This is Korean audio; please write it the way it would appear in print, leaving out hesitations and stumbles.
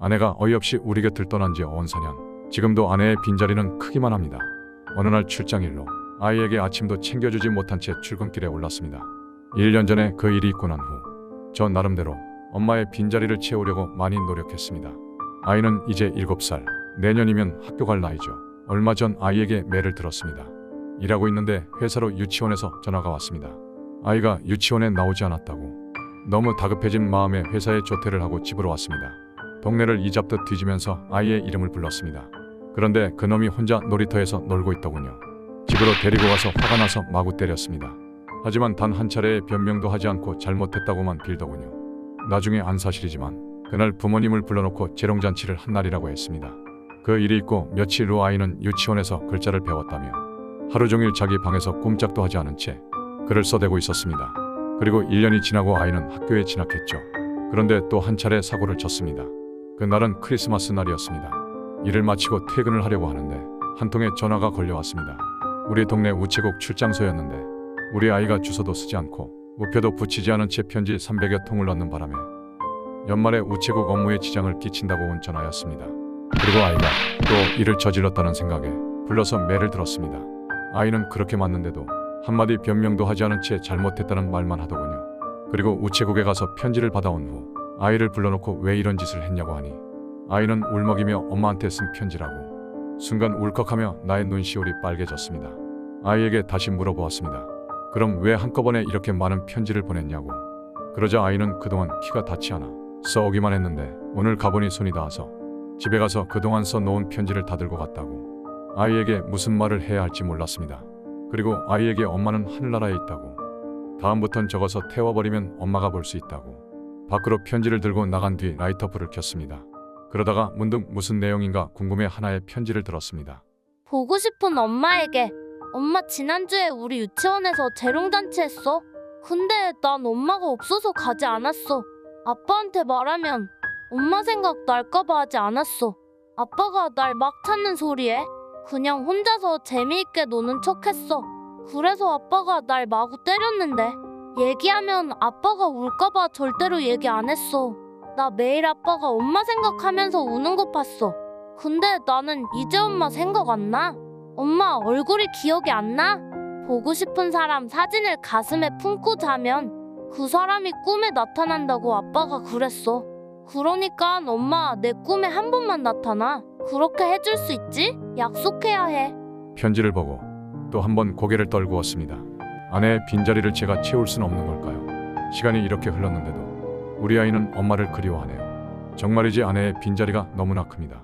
아내가 어이없이 우리 곁을 떠난 지 어언 4년. 지금도 아내의 빈자리는 크기만 합니다. 어느 날 출장일로 아이에게 아침도 챙겨주지 못한 채 출근길에 올랐습니다. 1년 전에 그 일이 있고 난 후 저 나름대로 엄마의 빈자리를 채우려고 많이 노력했습니다. 아이는 이제 7살, 내년이면 학교 갈 나이죠. 얼마 전 아이에게 매를 들었습니다. 일하고 있는데 회사로 유치원에서 전화가 왔습니다. 아이가 유치원에 나오지 않았다고. 너무 다급해진 마음에 회사에 조퇴를 하고 집으로 왔습니다. 동네를 이잡듯 뒤지면서 아이의 이름을 불렀습니다. 그런데 그놈이 혼자 놀이터에서 놀고 있더군요. 집으로 데리고 가서 화가 나서 마구 때렸습니다. 하지만 단 한 차례의 변명도 하지 않고 잘못했다고만 빌더군요. 나중에 안 사실이지만 그날 부모님을 불러놓고 재롱잔치를 한 날이라고 했습니다. 그 일이 있고 며칠 후 아이는 유치원에서 글자를 배웠다며 하루 종일 자기 방에서 꼼짝도 하지 않은 채 글을 써대고 있었습니다. 그리고 1년이 지나고 아이는 학교에 진학했죠. 그런데 또 한 차례 사고를 쳤습니다. 그날은 크리스마스 날이었습니다. 일을 마치고 퇴근을 하려고 하는데 한 통의 전화가 걸려왔습니다. 우리 동네 우체국 출장소였는데 우리 아이가 주소도 쓰지 않고 우표도 붙이지 않은 채 편지 300여 통을 넣는 바람에 연말에 우체국 업무에 지장을 끼친다고 온 전화였습니다. 그리고 아이가 또 일을 저질렀다는 생각에 불러서 매를 들었습니다. 아이는 그렇게 맞는데도 한마디 변명도 하지 않은 채 잘못했다는 말만 하더군요. 그리고 우체국에 가서 편지를 받아온 후 아이를 불러놓고 왜 이런 짓을 했냐고 하니 아이는 울먹이며 엄마한테 쓴 편지라고. 순간 울컥하며 나의 눈시울이 빨개졌습니다. 아이에게 다시 물어보았습니다. 그럼 왜 한꺼번에 이렇게 많은 편지를 보냈냐고. 그러자 아이는 그동안 키가 닿지 않아 써오기만 했는데 오늘 가보니 손이 닿아서 집에 가서 그동안 써놓은 편지를 다 들고 갔다고. 아이에게 무슨 말을 해야 할지 몰랐습니다. 그리고 아이에게 엄마는 하늘나라에 있다고. 다음부턴 적어서 태워버리면 엄마가 볼 수 있다고. 밖으로 편지를 들고 나간 뒤 라이터불을 켰습니다. 그러다가 문득 무슨 내용인가 궁금해 하나의 편지를 들었습니다. 보고 싶은 엄마에게. 엄마 지난주에 우리 유치원에서 재롱잔치 했어. 근데 난 엄마가 없어서 가지 않았어. 아빠한테 말하면 엄마 생각 날까봐 하지 않았어. 아빠가 날 막 찾는 소리에 그냥 혼자서 재미있게 노는 척 했어. 그래서 아빠가 날 마구 때렸는데 얘기하면 아빠가 울까봐 절대로 얘기 안 했어. 나 매일 아빠가 엄마 생각하면서 우는 거 봤어. 근데 나는 이제 엄마 생각 안 나. 엄마 얼굴이 기억이 안 나. 보고 싶은 사람 사진을 가슴에 품고 자면 그 사람이 꿈에 나타난다고 아빠가 그랬어. 그러니까 엄마 내 꿈에 한 번만 나타나. 그렇게 해줄 수 있지? 약속해야 해. 편지를 보고 또 한 번 고개를 떨구었습니다. 아내의 빈자리를 제가 채울 수는 없는 걸까요? 시간이 이렇게 흘렀는데도 우리 아이는 엄마를 그리워하네요. 정말이지 아내의 빈자리가 너무나 큽니다.